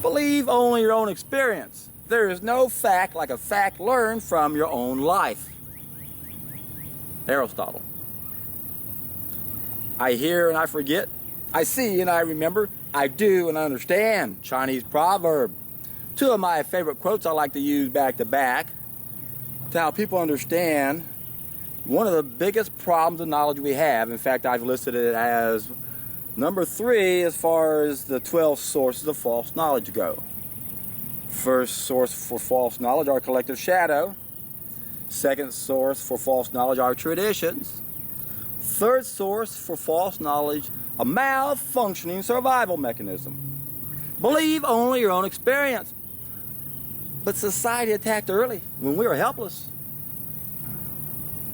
Believe only your own experience. There is no fact like a fact learned from your own life. Aristotle. I hear and I forget. I see and I remember. I do and I understand. Chinese proverb. Two of my favorite quotes I like to use back to back to help people understand one of the biggest problems of knowledge we have. In fact, I've listed it as number 3 as far as the 12 sources of false knowledge go. First source for false knowledge, our collective shadow. Second source for false knowledge, our traditions. Third source for false knowledge, a malfunctioning survival mechanism. Believe only your own experience. But society attacked early when we were helpless.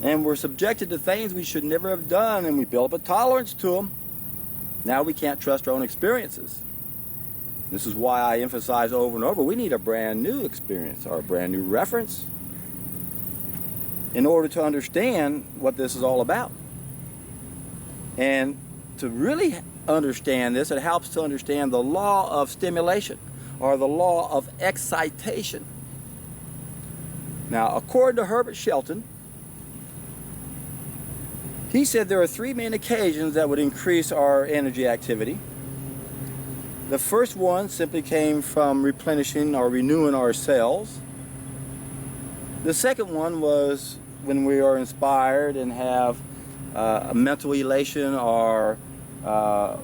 And we're subjected to things we should never have done, and we build up a tolerance to them. Now we can't trust our own experiences. This is why I emphasize over and over, we need a brand new experience or a brand new reference in order to understand what this is all about. And to really understand this, it helps to understand the law of stimulation or the law of excitation. Now, according to Herbert Shelton, he said there are 3 main occasions that would increase our energy activity. The first one simply came from replenishing or renewing our cells. The second one was when we are inspired and have a mental elation or a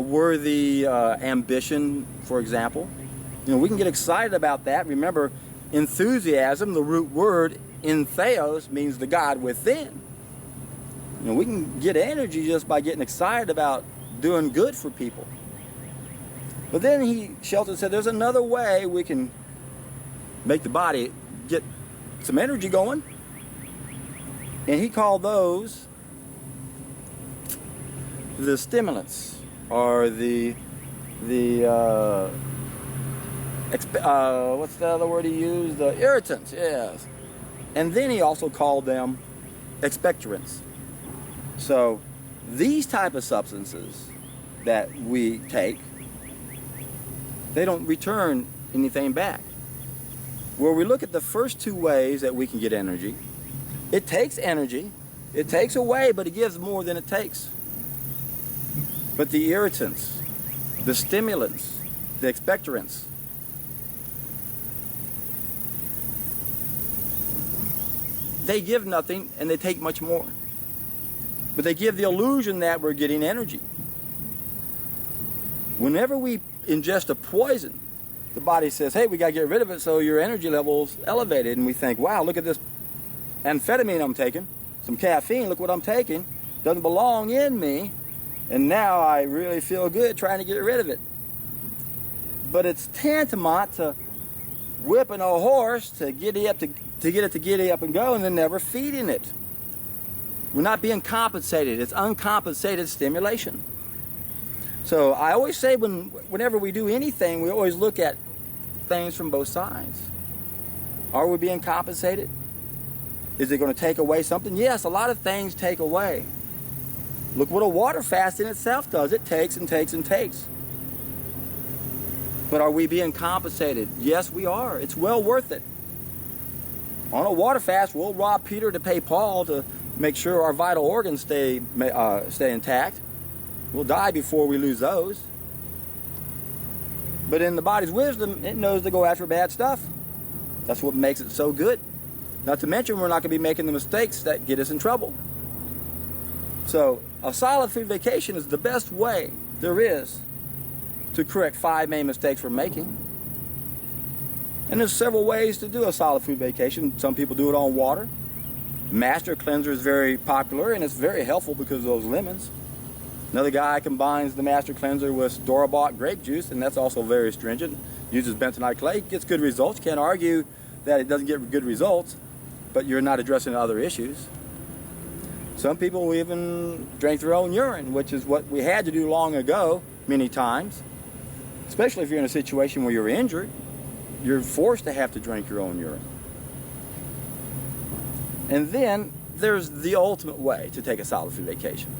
worthy ambition, for example. You know, we can get excited about that. Remember, enthusiasm, the root word entheos, means the God within. You know, we can get energy just by getting excited about doing good for people. But then Shelton said there's another way we can make the body get some energy going. And he called those the stimulants, or what's the other word he used? The irritants, yes. And then he also called them expectorants. So these type of substances that we take, they don't return anything back. Where we look at the first 2 ways that we can get energy, it takes energy, it takes away, but it gives more than it takes. But the irritants, the stimulants, the expectorants, they give nothing and they take much more. But they give the illusion that we're getting energy. Whenever we ingest a poison, the body says, hey, we got to get rid of it so your energy level's elevated. And we think, wow, look at this amphetamine I'm taking, some caffeine, look what I'm taking. Doesn't belong in me. And now I really feel good trying to get rid of it. But it's tantamount to whipping a horse to get it to giddy up and go, and then never feeding it. We're not being compensated. It's uncompensated stimulation. So I always say whenever we do anything, we always look at things from both sides. Are we being compensated? Is it going to take away something? Yes, a lot of things take away. Look what a water fast in itself does. It takes and takes and takes. But are we being compensated? Yes, we are. It's well worth it. On a water fast, we'll rob Peter to pay Paul to make sure our vital organs stay intact. We'll die before we lose those. But in the body's wisdom, it knows to go after bad stuff. That's what makes it so good. Not to mention, we're not going to be making the mistakes that get us in trouble. So a solid food vacation is the best way there is to correct 5 main mistakes we're making. And there's several ways to do a solid food vacation. Some people do it on water. Master Cleanser is very popular, and it's very helpful because of those lemons. Another guy combines the Master Cleanser with store-bought grape juice, and that's also very astringent. Uses bentonite clay, gets good results. Can't argue that it doesn't get good results, but you're not addressing other issues. Some people even drink their own urine, which is what we had to do long ago, many times. Especially if you're in a situation where you're injured, you're forced to have to drink your own urine. And then there's the ultimate way to take a solid food vacation.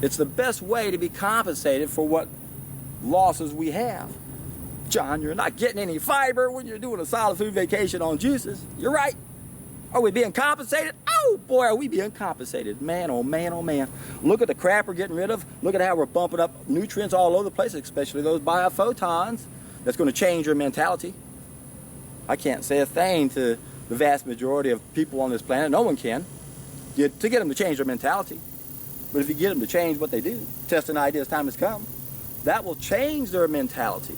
It's the best way to be compensated for what losses we have. John, you're not getting any fiber when you're doing a solid food vacation on juices. You're right. Are we being compensated? Oh boy, are we being compensated. Man, oh man, oh man. Look at the crap we're getting rid of. Look at how we're bumping up nutrients all over the place, especially those biophotons. That's going to change your mentality. I can't say a thing to the vast majority of people on this planet. No one can. To get them to change their mentality. But if you get them to change what they do, test an idea as time has come, that will change their mentality.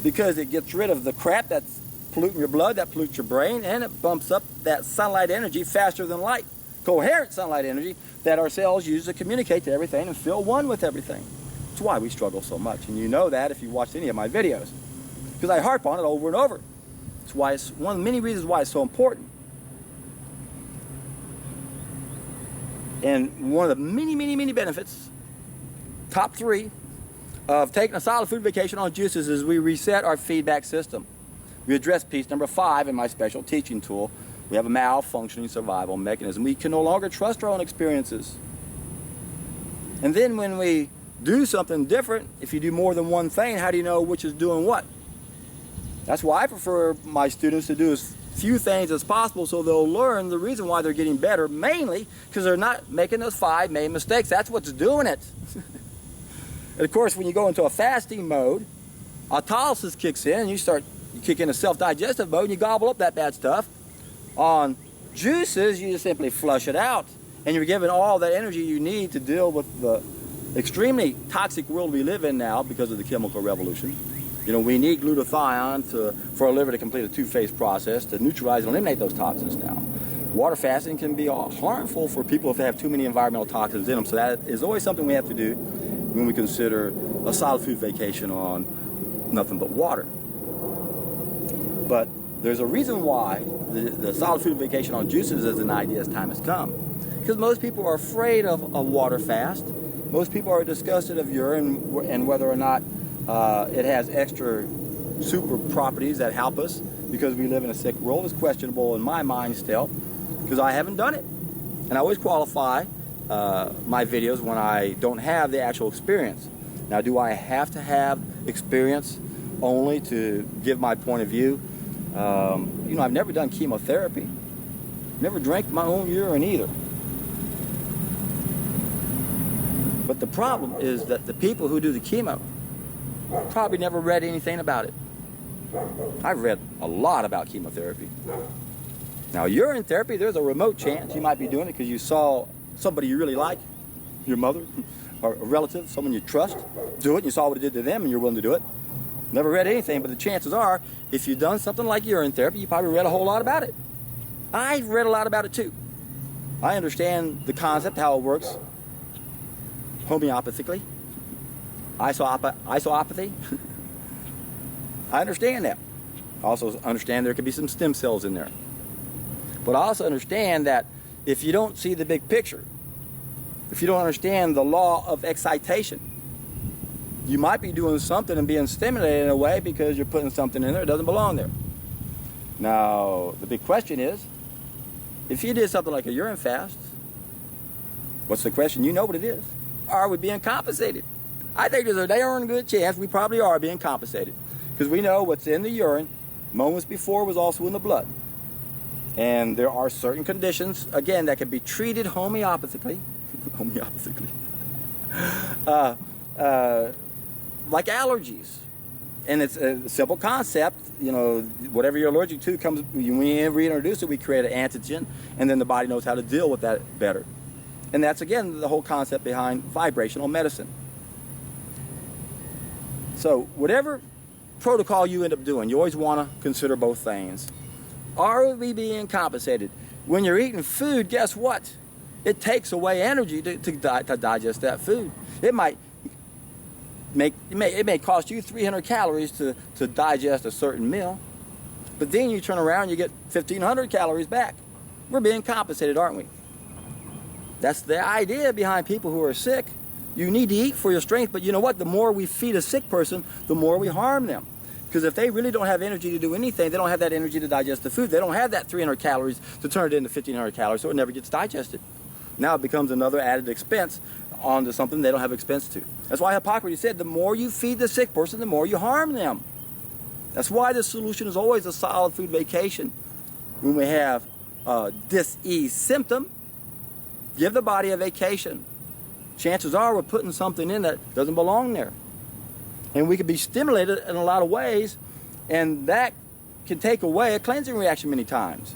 Because it gets rid of the crap that's polluting your blood, that pollutes your brain, and it bumps up that sunlight energy faster than light. Coherent sunlight energy that our cells use to communicate to everything and feel one with everything. That's why we struggle so much. And you know that if you watched any of my videos. Because I harp on it over and over. That's why it's one of the many reasons why it's so important. And one of the many, many, many benefits, top 3, of taking a solid food vacation on juices is we reset our feedback system. We address piece number 5 in my special teaching tool. We have a malfunctioning survival mechanism. We can no longer trust our own experiences. And then when we do something different, if you do more than one thing, how do you know which is doing what? That's why I prefer my students to do as few things as possible so they'll learn the reason why they're getting better, mainly because they're not making those 5 main mistakes. That's what's doing it. And of course, when you go into a fasting mode, autolysis kicks in and you kick in a self-digestive mode and you gobble up that bad stuff. On juices, you just simply flush it out. And you're given all that energy you need to deal with the extremely toxic world we live in now because of the chemical revolution. You know, we need glutathione for our liver to complete a 2-phase process to neutralize and eliminate those toxins now. Water fasting can be harmful for people if they have too many environmental toxins in them. So that is always something we have to do when we consider a solid food vacation on nothing but water. But there's a reason why the solid food vacation on juices is an idea as time has come. Because most people are afraid of a water fast. Most people are disgusted of urine and whether or not it has extra super properties that help us because we live in a sick world is questionable in my mind still because I haven't done it. And I always qualify my videos when I don't have the actual experience. Now, do I have to have experience only to give my point of view? You know, I've never done chemotherapy. Never drank my own urine either. But the problem is that the people who do the chemo probably never read anything about it. I've read a lot about chemotherapy. Now, urine therapy, there's a remote chance you might be doing it because you saw somebody you really like, your mother or a relative, someone you trust, do it, and you saw what it did to them and you're willing to do it. Never read anything, but the chances are, if you've done something like urine therapy, you probably read a whole lot about it. I've read a lot about it too. I understand the concept, how it works homeopathically, isopathy. I understand that. I also understand there could be some stem cells in there. But I also understand that if you don't see the big picture, if you don't understand the law of excitation, you might be doing something and being stimulated in a way because you're putting something in there that doesn't belong there. Now, the big question is, if you did something like a urine fast, what's the question? You know what it is. Are we being compensated? I think there's a darn good chance we probably are being compensated because we know what's in the urine moments before was also in the blood. And there are certain conditions, again, that can be treated homeopathically, like allergies. And it's a simple concept, you know, whatever you're allergic to comes, when we reintroduce it, we create an antigen, and then the body knows how to deal with that better. And that's, again, the whole concept behind vibrational medicine. So whatever protocol you end up doing, you always want to consider both things. Are we being compensated? When you're eating food, guess what? It takes away energy to digest that food. It may cost you 300 calories to digest a certain meal, but then you turn around and you get 1,500 calories back. We're being compensated, aren't we? That's the idea behind people who are sick. You need to eat for your strength, but you know what? The more we feed a sick person, the more we harm them. Because if they really don't have energy to do anything, they don't have that energy to digest the food. They don't have that 300 calories to turn it into 1,500 calories, so it never gets digested. Now it becomes another added expense onto something they don't have expense to. That's why Hippocrates said, the more you feed the sick person, the more you harm them. That's why the solution is always a solid food vacation. When we have a dis-ease symptom, give the body a vacation. Chances are we're putting something in that doesn't belong there. And we can be stimulated in a lot of ways, and that can take away a cleansing reaction many times.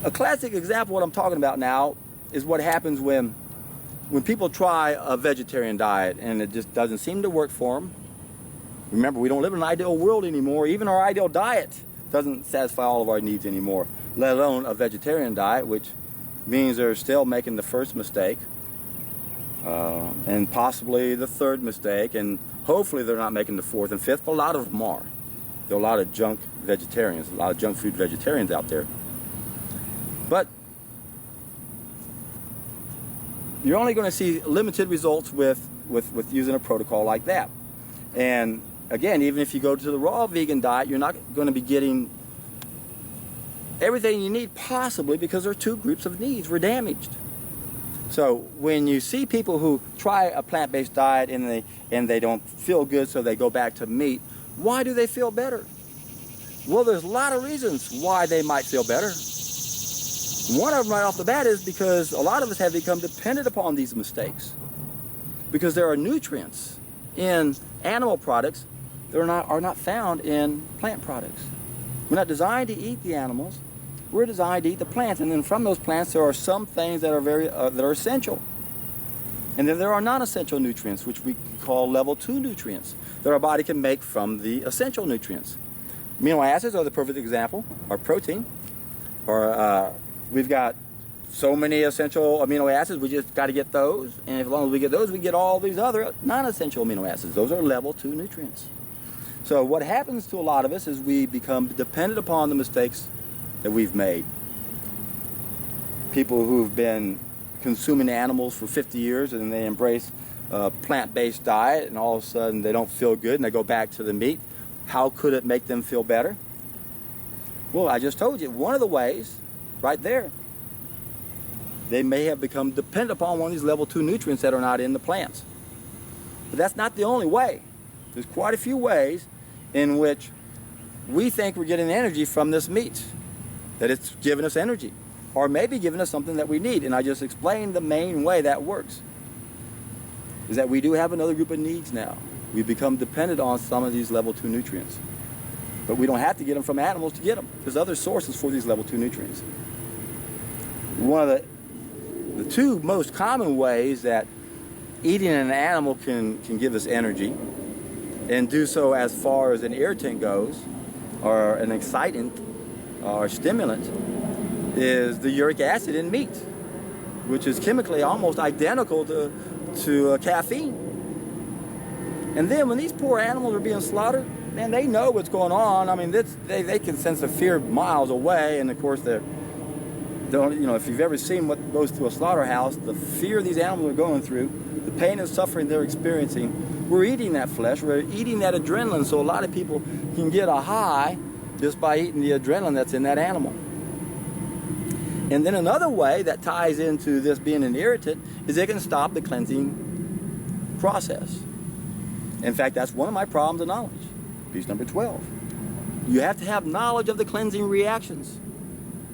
A classic example of what I'm talking about now is what happens when people try a vegetarian diet and it just doesn't seem to work for them. Remember, we don't live in an ideal world anymore. Even our ideal diet doesn't satisfy all of our needs anymore, let alone a vegetarian diet, which means they're still making the first mistake and possibly the third mistake, and hopefully they're not making the fourth and fifth, but a lot of them are. There are a lot of junk vegetarians, a lot of junk food vegetarians out there. But you're only going to see limited results with using a protocol like that. And again, even if you go to the raw vegan diet, you're not going to be getting everything you need, possibly, because there are two groups of needs were damaged. So when you see people who try a plant-based diet and they don't feel good, so they go back to meat, why do they feel better? Well, there's a lot of reasons why they might feel better. One of them right off the bat is because a lot of us have become dependent upon these mistakes. Because there are nutrients in animal products that are not found in plant products. We're not designed to eat the animals. We're designed to eat the plants, and then from those plants there are some things that are that are essential. And then there are non-essential nutrients, which we call level 2 nutrients, that our body can make from the essential nutrients. Amino acids are the perfect example, or protein, or we've got so many essential amino acids, we just got to get those, and as long as we get those, we get all these other non-essential amino acids. Those are level 2 nutrients. So what happens to a lot of us is we become dependent upon the mistakes that we've made. People who've been consuming animals for 50 years and they embrace a plant-based diet, and all of a sudden they don't feel good and they go back to the meat. How could it make them feel better? Well, I just told you, one of the ways, right there, they may have become dependent upon one of these level 2 nutrients that are not in the plants. But that's not the only way. There's quite a few ways in which we think we're getting energy from this meat, that it's giving us energy, or maybe giving us something that we need. And I just explained the main way that works, is that we do have another group of needs now. We've become dependent on some of these level 2 nutrients. But we don't have to get them from animals to get them. There's other sources for these level 2 nutrients. One of the two most common ways that eating an animal can give us energy, and do so as far as an irritant goes, or an excitant, or stimulant, is the uric acid in meat, which is chemically almost identical to caffeine. And then when these poor animals are being slaughtered, man, they know what's going on. I mean, they can sense the fear miles away, and of course if you've ever seen what goes through a slaughterhouse, the fear these animals are going through, the pain and suffering they're experiencing, we're eating that flesh, we're eating that adrenaline, so a lot of people can get a high just by eating the adrenaline that's in that animal. And then another way that ties into this being an irritant is it can stop the cleansing process. In fact, that's one of my problems of knowledge. Piece number 12. You have to have knowledge of the cleansing reactions.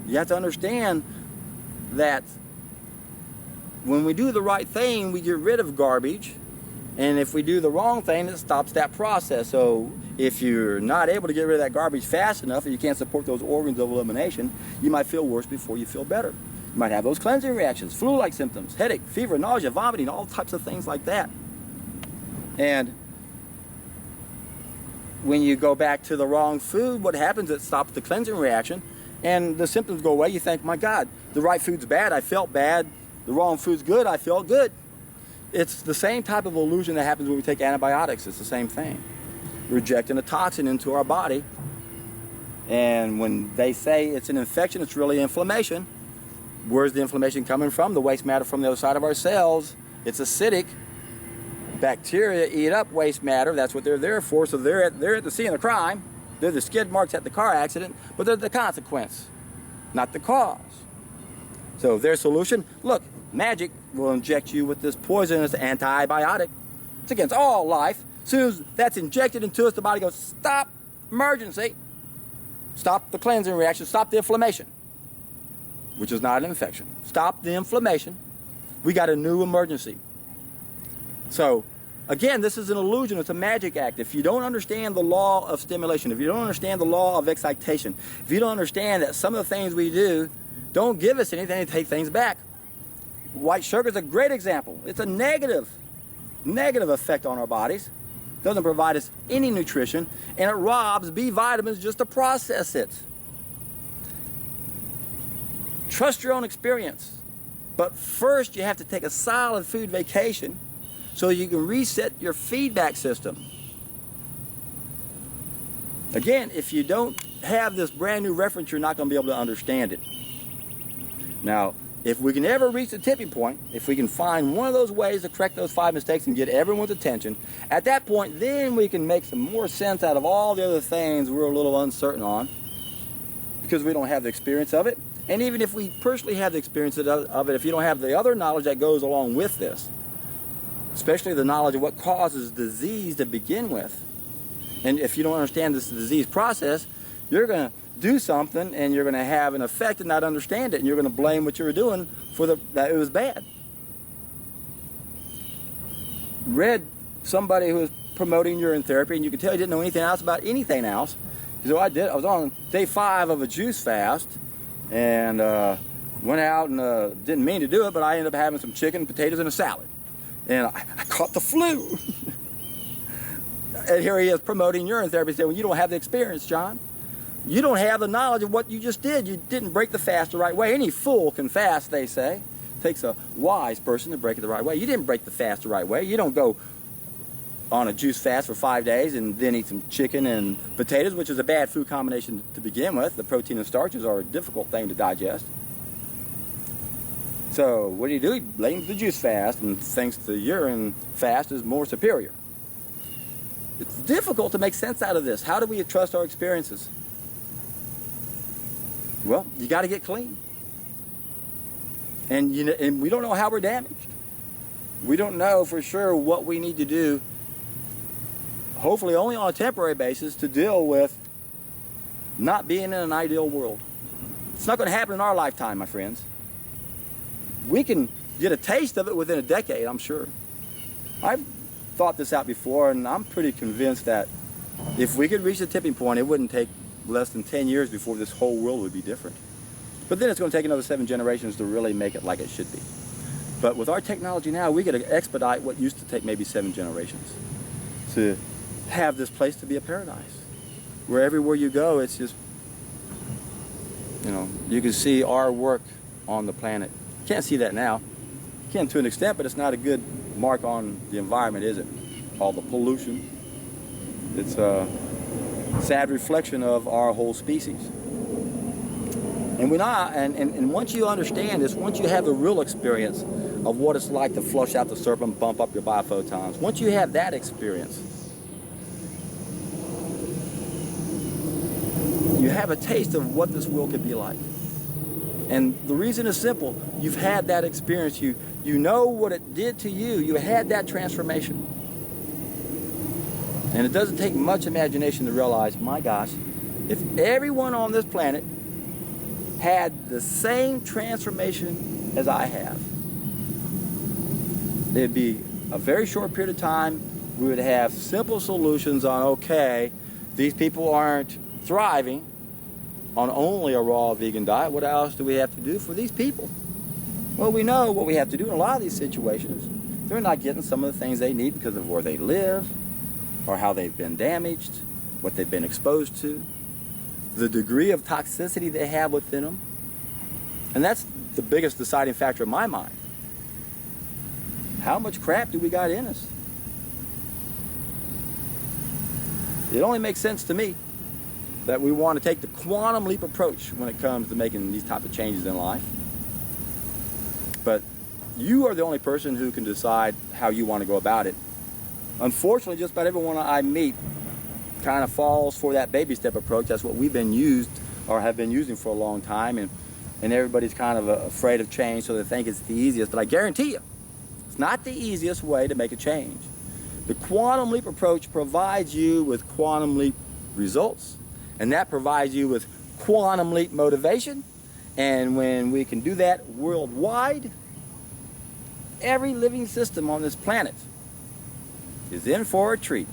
You have to understand that when we do the right thing, we get rid of garbage, and if we do the wrong thing, it stops that process. So if you're not able to get rid of that garbage fast enough, and you can't support those organs of elimination, you might feel worse before you feel better. You might have those cleansing reactions, flu-like symptoms, headache, fever, nausea, vomiting, all types of things like that. And when you go back to the wrong food, what happens? It stops the cleansing reaction, and the symptoms go away. You think, my God, the right food's bad, I felt bad. The wrong food's good, I felt good. It's the same type of illusion that happens when we take antibiotics. It's the same thing. We're injecting a toxin into our body, and when they say it's an infection, it's really inflammation. Where's the inflammation coming from? The waste matter from the other side of our cells. It's acidic. Bacteria eat up waste matter. That's what they're there for. So they're at the scene of the crime. They're the skid marks at the car accident, but they're the consequence, not the cause. So their solution, look, magic will inject you with this poisonous antibiotic. It's against all life. As soon as that's injected into us, the body goes, stop, emergency. Stop the cleansing reaction, stop the inflammation, which is not an infection. Stop the inflammation. We got a new emergency. So, again, this is an illusion. It's a magic act. If you don't understand the law of stimulation, if you don't understand the law of excitation, if you don't understand that some of the things we do don't give us anything, they take things back. White sugar is a great example. It's a negative effect on our bodies. Doesn't provide us any nutrition, and it robs B vitamins just to process it. Trust your own experience. But first you have to take a solid food vacation so you can reset your feedback system. Again, if you don't have this brand new reference, you're not going to be able to understand it. Now, if we can ever reach the tipping point, if we can find one of those ways to correct those 5 mistakes and get everyone's attention, at that point, then we can make some more sense out of all the other things we're a little uncertain on because we don't have the experience of it. And even if we personally have the experience of it, if you don't have the other knowledge that goes along with this, especially the knowledge of what causes disease to begin with, and if you don't understand this disease process, you're going to do something and you're going to have an effect and not understand it, and you're going to blame what you were doing for that it was bad. Read somebody who was promoting urine therapy, and you could tell he didn't know anything else about anything else. He said, well, I was on day 5 of a juice fast and went out and didn't mean to do it, but I ended up having some chicken, potatoes, and a salad. And I caught the flu. And here he is promoting urine therapy, saying, well, you don't have the experience, John. You don't have the knowledge of what you just did. You didn't break the fast the right way. Any fool can fast, they say. It takes a wise person to break it the right way. You didn't break the fast the right way. You don't go on a juice fast for 5 days and then eat some chicken and potatoes, which is a bad food combination to begin with. The protein and starches are a difficult thing to digest. So what do? He blames the juice fast and thinks the urine fast is more superior. It's difficult to make sense out of this. How do we trust our experiences? Well, you got to get clean. And we don't know how we're damaged. We don't know for sure what we need to do, hopefully only on a temporary basis, to deal with not being in an ideal world. It's not going to happen in our lifetime, my friends. We can get a taste of it within a decade, I'm sure. I've thought this out before, and I'm pretty convinced that if we could reach the tipping point, it wouldn't take less than 10 years before this whole world would be different. But then it's going to take another 7 generations to really make it like it should be. But with our technology now, we could expedite what used to take maybe 7 generations to have this place to be a paradise. Where everywhere you go, it's just, you can see our work on the planet. You can't see that now. You can to an extent, but it's not a good mark on the environment, is it? All the pollution. It's a sad reflection of our whole species. And once you understand this, once you have the real experience of what it's like to flush out the serpent, bump up your biophotons, once you have that experience, you have a taste of what this world could be like. And the reason is simple. You've had that experience. You know what it did to you. You had that transformation. And it doesn't take much imagination to realize, my gosh, if everyone on this planet had the same transformation as I have, it'd be a very short period of time. We would have simple solutions on, okay, these people aren't thriving on only a raw vegan diet. What else do we have to do for these people? Well, we know what we have to do in a lot of these situations. They're not getting some of the things they need because of where they live, or how they've been damaged, what they've been exposed to, the degree of toxicity they have within them. And that's the biggest deciding factor in my mind. How much crap do we got in us? It only makes sense to me that we want to take the quantum leap approach when it comes to making these type of changes in life. But you are the only person who can decide how you want to go about it. Unfortunately, just about everyone I meet kind of falls for that baby step approach. That's what we've been used or have been using for a long time. and everybody's kind of afraid of change, so they think it's the easiest. But I guarantee you, it's not the easiest way to make a change. The quantum leap approach provides you with quantum leap results, and that provides you with quantum leap motivation. And when we can do that worldwide, every living system on this planet is in for a treat.